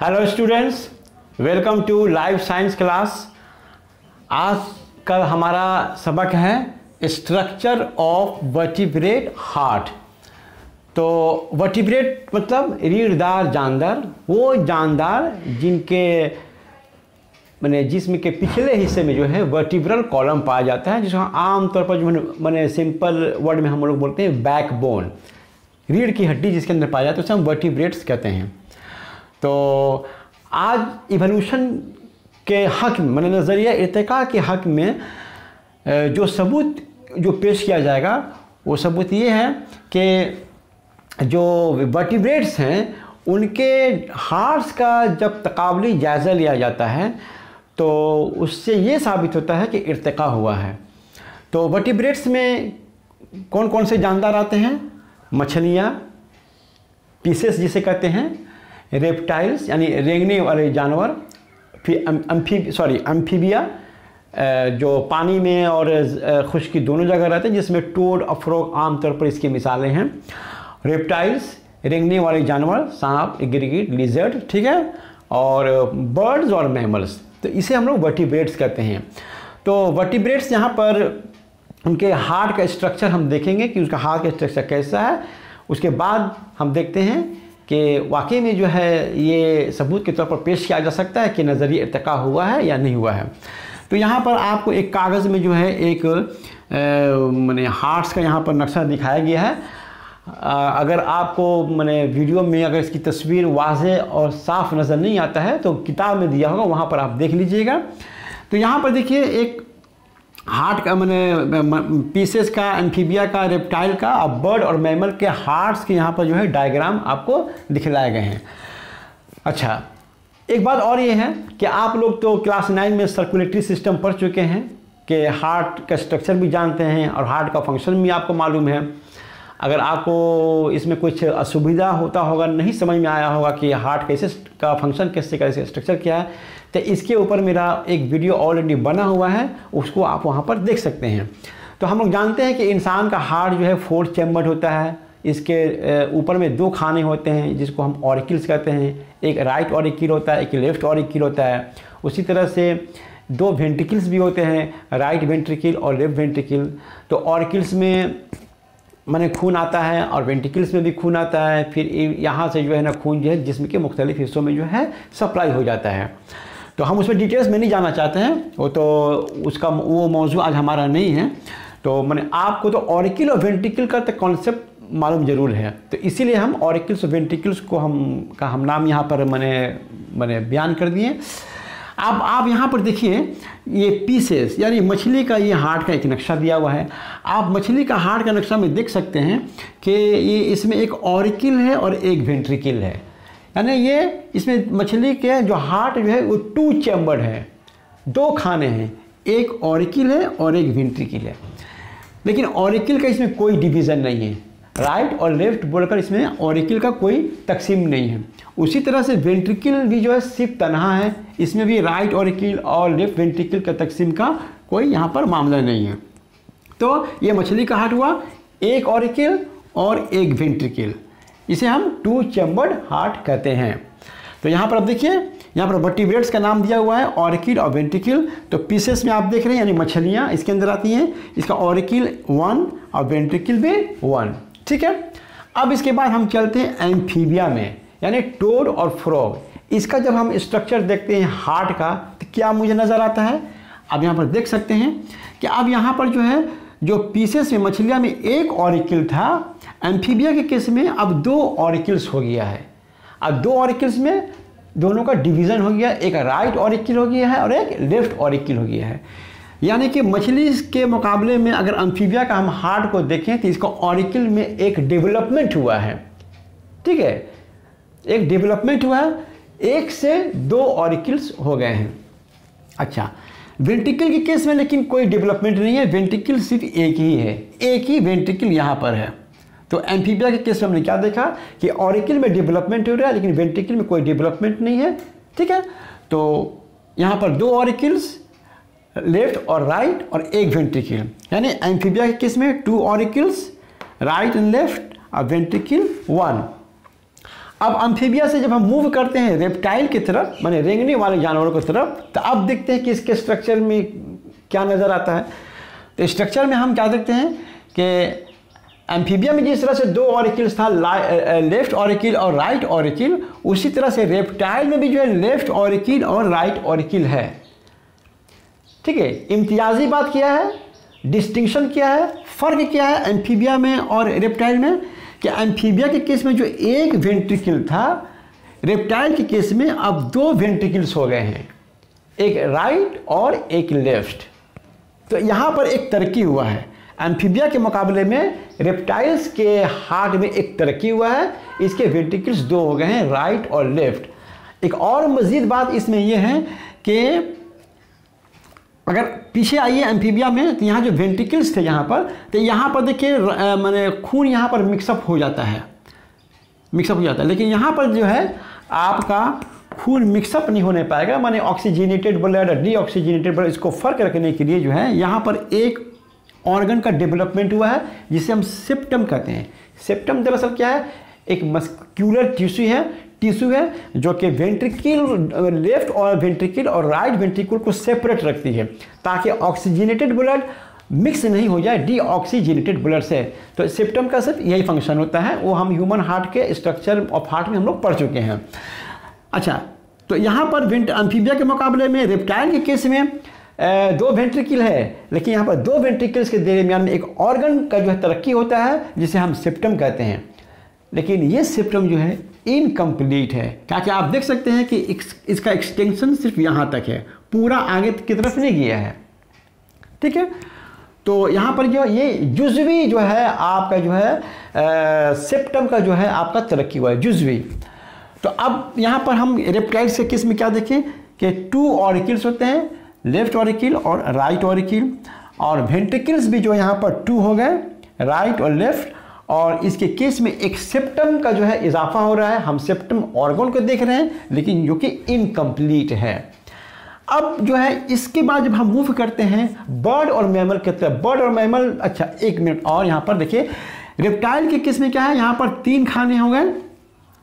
Hello students, welcome to life science class. आज का हमारा सबक है स्ट्रक्चर ऑफ वर्टिब्रेट हार्ट। तो वर्टिब्रेट मतलब रीढ़दार जानदार, वो जानदार जिनके मैंने जिस्म के पिछले हिस्से में जो है वर्टिब्रल कॉलम पाया जाता है, जिसको आमतौर पर जो मैंने सिंपल वर्ड में हम लोग बोलते हैं बैकबोन, रीढ़ की हड्डी जिसके अंदर पाया जाता है उसे हम वर्टिब्रेट्स कहते हैं। तो आज इवोल्यूशन के हक में, मैंने नज़रिया इर्तिका के हक में जो सबूत जो पेश किया जाएगा वो सबूत ये है कि जो वर्टिब्रेट्स हैं उनके हार्ट्स का जब तकाबली जायज़ा लिया जाता है तो उससे ये साबित होता है कि इर्तिका हुआ है। तो वर्टिब्रेट्स में कौन कौन से जानदार आते हैं? मछलियाँ, पीसेस जिसे कहते हैं, रेप्टाइल्स यानी रेंगने वाले जानवर, फिर एम्फीबिया जो पानी में और खुश्की दोनों जगह रहते हैं, जिसमें टोड और फ्रॉग आमतौर पर इसकी मिसालें हैं। रेप्टाइल्स रेंगने वाले जानवर, सांप, गिरगिट, लिजर्ड, ठीक है, और बर्ड्स और मैमल्स, तो इसे हम लोग वर्टिब्रेट्स कहते हैं। तो वर्टिब्रेट्स यहाँ पर उनके हार्ट का स्ट्रक्चर हम देखेंगे कि उसका हार्ट का स्ट्रक्चर कैसा है। उसके बाद हम देखते हैं कि वाकई में जो है ये सबूत के तौर पर पेश किया जा सकता है कि नज़रिया इर्तिका हुआ है या नहीं हुआ है। तो यहाँ पर आपको एक कागज़ में जो है एक मैंने हार्ट्स का यहाँ पर नक्शा दिखाया गया है। अगर आपको मैंने वीडियो में अगर इसकी तस्वीर वाज़े और साफ़ नज़र नहीं आता है तो किताब में दिया होगा, वहाँ पर आप देख लीजिएगा। तो यहाँ पर देखिए एक हार्ट का मैंने पीसेस का, एम्फीबिया का, रेप्टाइल का और बर्ड और मैमल के हार्ट्स के यहाँ पर जो है डायग्राम आपको दिखलाए गए हैं। अच्छा, एक बात और ये है कि आप लोग तो क्लास 9 में सर्कुलेटरी सिस्टम पढ़ चुके हैं कि हार्ट का स्ट्रक्चर भी जानते हैं और हार्ट का फंक्शन भी आपको मालूम है। अगर आपको इसमें कुछ असुविधा होता होगा, नहीं समझ में आया होगा कि हार्ट कैसे का फंक्शन कैसे स्ट्रक्चर क्या है, तो इसके ऊपर मेरा एक वीडियो ऑलरेडी बना हुआ है, उसको आप वहाँ पर देख सकते हैं। तो हम लोग जानते हैं कि इंसान का हार्ट जो है 4 चैम्बर्ड होता है। इसके ऊपर में 2 खाने होते हैं जिसको हम ऑरिकल्स कहते हैं। एक राइट ऑरिकल होता है, एक लेफ्ट ऑरिकल होता है। उसी तरह से 2 वेंट्रिकल्स भी होते हैं, राइट वेंट्रिकल और लेफ्ट वेंट्रिकल। तो ऑरिकल्स में माने खून आता है और वेंट्रिकल्स में भी खून आता है। फिर यहाँ से जो है ना खून जो है जिस्म के मुख्तलिफ हिस्सों में जो है सप्लाई हो जाता है। तो हम उसमें डिटेल्स में नहीं जाना चाहते हैं, वो तो उसका वो मौजू आज हमारा नहीं है। तो मैंने आपको तो ऑरिकल और वेंट्रिकल का तो कॉन्सेप्ट मालूम ज़रूर है, तो इसीलिए हम ऑरिकल्स और वेंट्रिकल्स को हम नाम यहाँ पर मैंने बयान कर दिए। अब आप यहाँ पर देखिए ये पीसेस यानी मछली का ये हार्ट का एक नक्शा दिया हुआ है। आप मछली का हार्ट का नक्शा में देख सकते हैं कि ये इसमें एक ऑरिकल है और एक वेंट्रिकल है, यानी ये इसमें मछली के जो हार्ट जो है वो 2 चैम्बर्ड है, 2 खाने हैं, एक ऑरिकल है और एक वेंट्रिकल है। लेकिन ऑरिकल का इसमें कोई डिवीज़न नहीं है, राइट और लेफ्ट बोलकर इसमें ऑरिकल का कोई तकसीम नहीं है। उसी तरह से वेंट्रिकल भी जो है सिर्फ तनहा है, इसमें भी राइट ऑरिकल और लेफ्ट वेंट्रिकल का तकसीम का कोई यहाँ पर मामला नहीं है। तो ये मछली का हार्ट हुआ, एक ऑरिकल और एक वेंट्रिकल, इसे हम 2 चैम्बर्ड हार्ट कहते हैं। तो यहाँ पर अब देखिए, यहाँ पर वर्टिब्रेट्स का नाम दिया हुआ है, ऑरिकल और वेंट्रिकल। तो पीसेस में आप देख रहे हैं यानी मछलियाँ इसके अंदर आती हैं, इसका ऑरिकल 1 और वेंट्रिकल भी 1, ठीक है। अब इसके बाद हम चलते हैं एम्फीबिया में, यानी टोड और फ्रॉग। इसका जब हम स्ट्रक्चर देखते हैं हार्ट का तो क्या मुझे नज़र आता है, अब यहाँ पर देख सकते हैं कि अब यहाँ पर जो है जो पीसेस में मछलियाँ में एक ऑरिकल था, एम्फीबिया के केस में अब 2 ऑरिकल्स हो गया है। अब 2 ऑरिकल्स में दोनों का डिवीज़न हो गया, एक राइट ऑरिकल हो गया है और एक लेफ्ट ऑरिकल हो गया है। यानी कि मछली के मुकाबले में अगर एम्फीबिया का हम हार्ट को देखें तो इसका ऑरिकल में एक डेवलपमेंट हुआ है, ठीक है, एक डेवलपमेंट हुआ है, 1 से 2 ऑरिकल्स हो गए हैं। अच्छा, वेंट्रिकल के केस में लेकिन कोई डेवलपमेंट नहीं है, वेंट्रिकल सिर्फ एक ही है, एक ही वेंट्रिकल यहाँ पर है। तो एम्फीबिया के केस में हमने क्या देखा कि ऑरिकल में डेवलपमेंट हो रहा है लेकिन वेंट्रिकल में कोई डेवलपमेंट नहीं है, ठीक है। तो यहाँ पर 2 ऑरिकल्स लेफ्ट और राइट और एक वेंट्रिकल, यानी एम्फीबिया के केस में 2 ऑरिकल्स राइट एंड लेफ्ट और वेंट्रिकल 1। अब अम्फीबिया से जब हम मूव करते हैं रेप्टाइल की तरफ, माने रेंगने वाले जानवरों की तरफ, तो अब देखते हैं कि इसके स्ट्रक्चर में क्या नज़र आता है। तो स्ट्रक्चर में हम क्या देखते हैं कि एम्फीबिया में जिस तरह से दो ऑरिकल्स था, लेफ्ट ऑरिकल और राइट ऑरिकल, उसी तरह से रेप्टाइल में भी जो है लेफ्ट ऑरिकल और राइट ऑरिकल है। ठीक है, इम्तियाजी बात क्या है, डिस्टिंक्शन क्या है, फ़र्क क्या है एम्फीबिया में और रेप्टाइल में, कि एम्फीबिया के केस में जो एक वेंट्रिकल था, रेप्टाइल के केस में अब दो वेंट्रिकल्स हो गए हैं, एक राइट और एक लेफ्ट। तो यहाँ पर एक तरक्की हुआ है। एम्फीबिया के मुकाबले में रेप्टाइल्स के हार्ट में एक तरक्की हुआ है, इसके वेंट्रिकल्स दो हो गए हैं, राइट और लेफ्ट। एक और मज़ीद बात इसमें यह है कि अगर पीछे आइए एम्फीबिया में, तो यहाँ जो वेंट्रिकल्स थे यहाँ पर, तो यहाँ पर देखिए माने खून यहाँ पर मिक्सअप हो जाता है, लेकिन यहाँ पर जो है आपका खून मिक्सअप नहीं होने पाएगा, माने ऑक्सीजनेटेड ब्लड और डीऑक्सीजनेटेड ब्लड, इसको फ़र्क रखने के लिए जो है यहाँ पर एक ऑर्गन का डेवलपमेंट हुआ है जिसे हम सेप्टम कहते हैं। सेप्टम दरअसल क्या है, एक मस्क्यूलर टिश्यू है जो कि वेंट्रिकल, लेफ्ट और वेंट्रिकल और राइट वेंट्रिकल को सेपरेट रखती है ताकि ऑक्सीजनेटेड ब्लड मिक्स नहीं हो जाए डीऑक्सीजनेटेड ब्लड से। तो सेप्टम का सिर्फ यही फंक्शन होता है, वो हम ह्यूमन हार्ट के स्ट्रक्चर ऑफ हार्ट में हम लोग पढ़ चुके हैं। अच्छा, तो यहाँ पर एम्फीबिया के मुकाबले में रेप्टाइल के केस में दो वेंट्रिकल है, लेकिन यहाँ पर दो वेंट्रिकल्स के दरमियान में एक ऑर्गन का जो है तरक्की होता है जिसे हम सेप्टम कहते हैं। लेकिन ये सेप्टम जो है इनकम्प्लीट है, क्योंकि आप देख सकते हैं कि इसका एक्सटेंशन सिर्फ यहाँ तक है, पूरा आगे की तरफ नहीं गया है। ठीक है, तो यहाँ पर जो ये जुज़वी जो है आपका जो है सेप्टम का जो है आपका तरक्की हुआ है, जुज़वी। तो अब यहाँ पर हम रेप्टाइल्स के केस में क्या देखें कि टू ऑरिकल्स होते हैं, लेफ्ट ऑरिकल और राइट ऑरिकल, और वेंट्रिकल्स भी जो यहाँ पर टू हो गए, राइट और लेफ्ट, और इसके केस में एक सेप्टम का जो है इजाफा हो रहा है। हम सेप्टम ऑर्गन को देख रहे हैं लेकिन जो कि इनकम्प्लीट है। अब जो है इसके बाद जब हम मूव करते हैं बर्ड और मैमल की तरफ, बर्ड और मैमल, अच्छा एक मिनट और यहाँ पर देखिए, रेप्टाइल के केस में क्या है, यहाँ पर तीन खाने हो गए,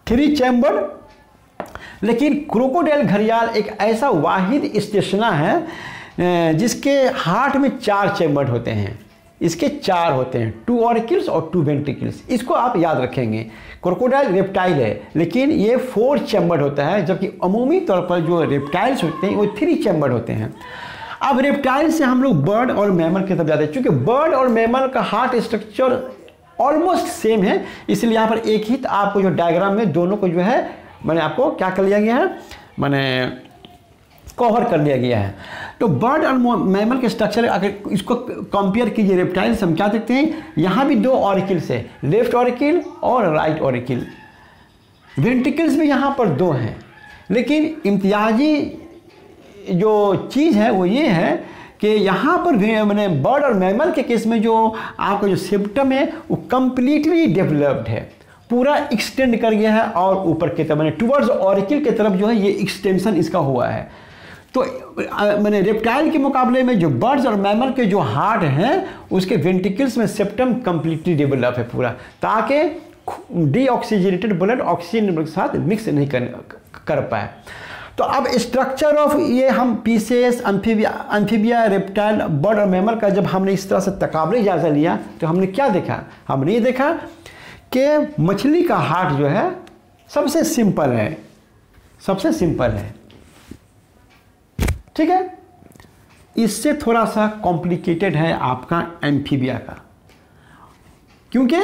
3 चैम्बर, लेकिन क्रोकोडाइल घड़ियाल एक ऐसा वाहिद स्टेशना है जिसके हार्ट में 4 चैम्बर होते हैं, इसके 4 होते हैं, 2 ऑरिकल्स और 2 वेंट्रिकल्स। इसको आप याद रखेंगे। क्रोकोडाइल रेप्टाइल है लेकिन ये 4 चैम्बर होता है, जबकि अमूमी तौर पर जो रेप्टाइल्स होते हैं वो 3 चैम्बर होते हैं। अब रेप्टाइल से हम लोग बर्ड और मैमल की तरफ जाते हैं, चूँकि बर्ड और मैमल का हार्ट स्ट्रक्चर ऑलमोस्ट सेम है, इसलिए यहाँ पर एक ही आपको जो डायग्राम में दोनों को जो है मैंने आपको क्या कर लिया गया है, मैंने कवर कर लिया गया है। तो बर्ड और मैमल के स्ट्रक्चर अगर इसको कंपेयर कीजिए रेप्टाइल से, हम क्या देखते हैं, यहाँ भी 2 ऑरिकल्स है, लेफ्ट ऑरिकल और राइट ऑरिकल, वेंट्रिकल्स भी यहाँ पर 2 हैं। लेकिन इम्तियाजी जो चीज़ है वो ये है कि यहाँ पर मैंने बर्ड और मैमल के केस में जो आपका जो सेप्टम है वो कम्प्लीटली डेवलप्ड है, पूरा एक्सटेंड कर गया है और ऊपर की तरफ मैंने टुवर्ड्स ऑरिकल की तरफ जो है ये एक्सटेंशन इसका हुआ है। तो मैंने रेप्टाइल के मुकाबले में जो बर्ड्स और मैमल के जो हार्ट हैं उसके वेंट्रिकल्स में सेप्टम कम्प्लीटली डेवलप है पूरा, ताकि डीऑक्सीजनेटेड ब्लड ऑक्सीजन के साथ मिक्स नहीं कर पाए। तो अब स्ट्रक्चर ऑफ ये हम पीसेस एम्फीबिया रेप्टाइल बर्ड और मैमल का जब हमने इस तरह से तकाबली जायजा लिया तो हमने क्या देखा, हमने ये देखा कि मछली का हार्ट जो है सबसे सिंपल है, सबसे सिंपल है। ठीक है, इससे थोड़ा सा कॉम्प्लिकेटेड है आपका एम्फीबिया का, क्योंकि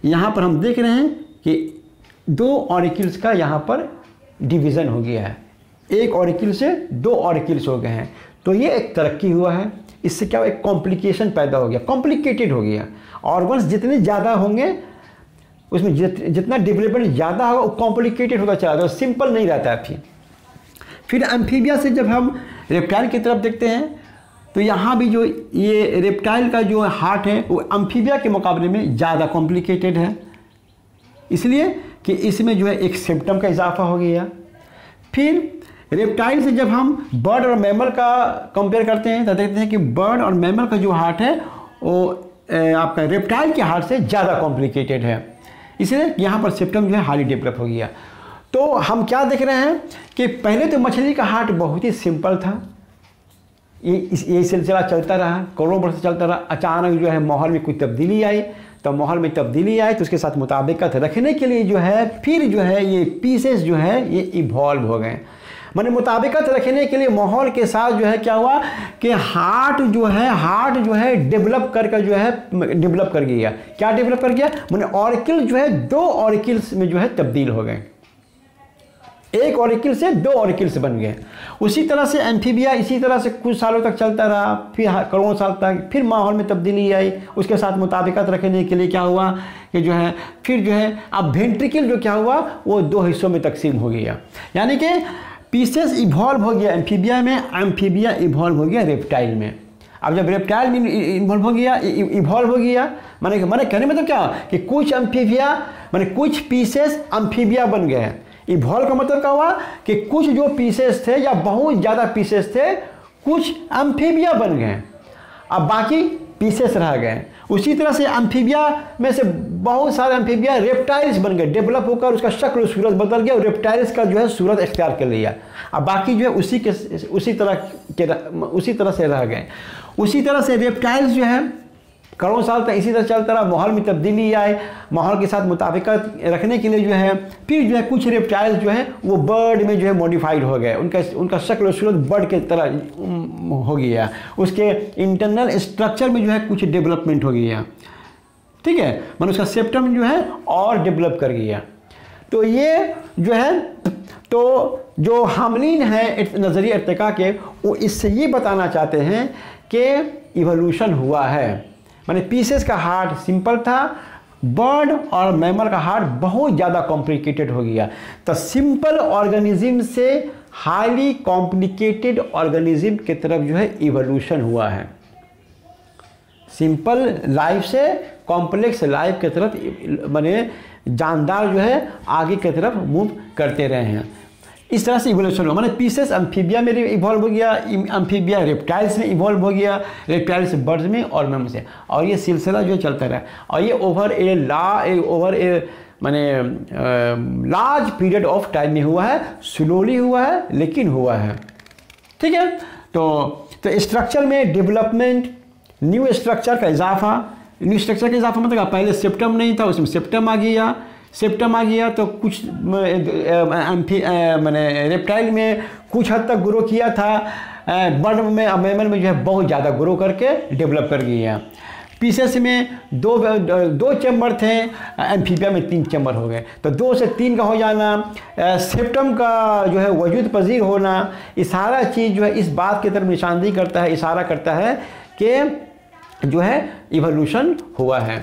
यहाँ पर हम देख रहे हैं कि 2 ऑरिकल्स का यहाँ पर डिवीज़न हो गया है, एक ऑरिकल से 2 ऑरिकल्स हो गए हैं। तो ये एक तरक्की हुआ है, इससे क्या एक कॉम्प्लिकेशन पैदा हो गया, कॉम्प्लिकेटेड हो गया। ऑर्गन्स जितने ज़्यादा होंगे उसमें जितना डेवलपमेंट ज़्यादा होगा वो कॉम्प्लिकेटेड होता चला जाएगा, सिंपल नहीं रहता है। फिर एम्फीबिया से जब हम रेप्टाइल की तरफ देखते हैं तो यहाँ भी जो ये रेप्टाइल का जो हार्ट है वो एम्फीबिया के मुकाबले में ज़्यादा कॉम्प्लिकेटेड है, इसलिए कि इसमें जो है एक सेप्टम का इजाफा हो गया। फिर रेप्टाइल से जब हम बर्ड और मैमल का कंपेयर करते हैं तो देखते हैं कि बर्ड और मैमल का जो हार्ट है वो आपका रेप्टाइल के हार्ट से ज़्यादा कॉम्प्लिकेटेड है, इसलिए यहाँ पर सेप्टम जो है हाईली डेवलप हो गया। तो हम क्या देख रहे हैं कि पहले तो मछली का हार्ट बहुत ही सिंपल था, ये सिलसिला चलता रहा, करोड़ों वर्ष चलता रहा। अचानक जो है माहौल में कोई तब्दीली आई, तो माहौल में तब्दीली आई तो उसके साथ मुताबिकत रखने के लिए जो है फिर जो है ये पीसेस जो है ये इवॉल्व हो गए। माने मुताबिकत रखने के लिए माहौल के साथ जो है क्या हुआ कि हार्ट जो है डेवलप कर गया। क्या डेवलप कर गया? माने ऑरिकल जो है 2 ऑरिकल्स में जो है तब्दील हो गए, एक ऑरिकल से 2 ऑरिकल्स बन गए। उसी तरह से एम्फीबिया इसी तरह से कुछ सालों तक चलता रहा, फिर करोड़ों साल तक, फिर माहौल में तब्दीली आई, उसके साथ मुताबिकत रखने के लिए क्या हुआ कि जो है फिर जो है अब वेंट्रिकल जो क्या हुआ वो 2 हिस्सों में तकसीम हो गया, यानी कि पीसेस इवॉल्व हो गया एम्फीबिया में, एम्फीबिया इवॉल्व हो गया रेप्टाइल में। अब जब रेप्टाइल में इवॉल्व हो गया माने कहने मतलब क्या कि कुछ एम्फीबिया माने कुछ पीसेस एम्फीबिया बन गए। इवॉल्व का मतलब क्या हुआ कि कुछ जो पीसेस थे या बहुत ज़्यादा पीसेस थे कुछ एम्फीबिया बन गए, अब बाकी पीसेस रह गए। उसी तरह से एम्फीबिया में से बहुत सारे एम्फीबिया रेप्टाइल्स बन गए, डेवलप होकर उसका शक्ल सूरत बदल गया और रेप्टाइल्स का जो है सूरत इख्तियार कर लिया। अब बाकी जो है उसी तरह से रह गए। उसी तरह से रेप्टाइल्स जो है करोड़ों साल तक इसी तरह चलता रहा, माहौल में तब्दीली आए, माहौल के साथ मुताबिकत रखने के लिए जो है फिर जो है कुछ रेप्टाइल्स जो है वो बर्ड में जो है मॉडिफाइड हो गए, उनका शक्ल और सूरत बर्ड के तरह हो गया, उसके इंटरनल स्ट्रक्चर में जो है कुछ डेवलपमेंट हो गया, ठीक है, मतलब उसका सेप्टम जो है और डेवलप कर गया। तो ये जो है तो जो हामलीन है नज़रिया इर्तिका के वो इससे ये बताना चाहते हैं कि इवोल्यूशन हुआ है। माने पीसेस का हार्ट सिंपल था, बर्ड और मैमल का हार्ट बहुत ज़्यादा कॉम्प्लिकेटेड हो गया। तो सिंपल ऑर्गेनिज्म से हाईली कॉम्प्लिकेटेड ऑर्गेनिज्म की तरफ जो है इवोल्यूशन हुआ है। सिंपल लाइफ से कॉम्प्लेक्स लाइफ की तरफ माने जानदार जो है आगे की तरफ मूव करते रहे हैं। इस तरह से इवोल्यूशन हुआ, माने पीसेस एम्फीबिया में इवॉल्व हो गया, एम्फीबिया रेप्टाइल्स में इवॉल्व हो गया, रेप्टाइल्स बर्ड्स में और मैमल से, और ये सिलसिला जो चलता रहा और ये ओवर ए माने लार्ज पीरियड ऑफ टाइम में हुआ है, स्लोली हुआ है लेकिन हुआ है, ठीक है। तो स्ट्रक्चर में डेवलपमेंट, न्यू स्ट्रक्चर का इजाफा मतलब पहले सेप्टम नहीं था उसमें सेप्टम आ गया तो कुछ मैंने रेप्टाइल में कुछ हद तक ग्रो किया था, बर्ड में मैमल में जो है बहुत ज़्यादा ग्रो करके डेवलप कर गया। पीसेस में दो चैम्बर थे, एम्फीबिया में 3 चैम्बर हो गए, तो 2 से 3 का हो जाना, सेप्टम का जो है वजूद पजीर होना, ये सारा चीज़ जो है इस बात की तरफ निशानदेही करता है, इशारा करता है कि जो है इवोल्यूशन हुआ है।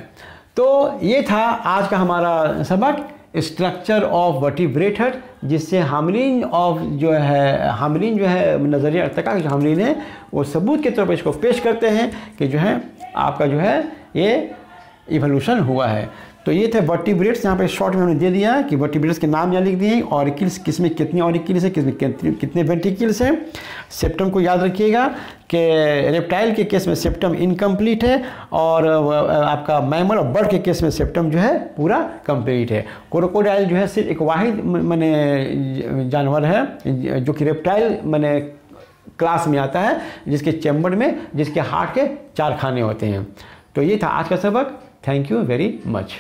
तो ये था आज का हमारा सबक, स्ट्रक्चर ऑफ वर्टिब्रेट, जिससे हामलीन जो है नज़रिया इर्तिका के जो हामलीन है वो सबूत के तौर पर इसको पेश करते हैं कि जो है आपका जो है ये इवोल्यूशन हुआ है। तो ये थे वर्टिब्रेट्स, यहाँ पे शॉर्ट में उन्होंने दे दिया कि वर्टिब्रेट्स के नाम यहाँ लिख दिए, ऑरिकल्स किस में कितनी ऑरिकल्स है, किस में कितने वेंट्रिकल्स हैं। सेप्टम को याद रखिएगा कि रेप्टाइल के केस में सेप्टम इनकम्प्लीट है और आपका मैमल और बर्ड के केस में सेप्टम जो है पूरा कंप्लीट है। क्रोकोडाइल जो है सिर्फ एक वाहिद माने जानवर है जो कि रेप्टाइल माने क्लास में आता है, जिसके चैम्बर में जिसके हार्ट के 4 खाने होते हैं। तो ये था आज का सबक। Thank you very much.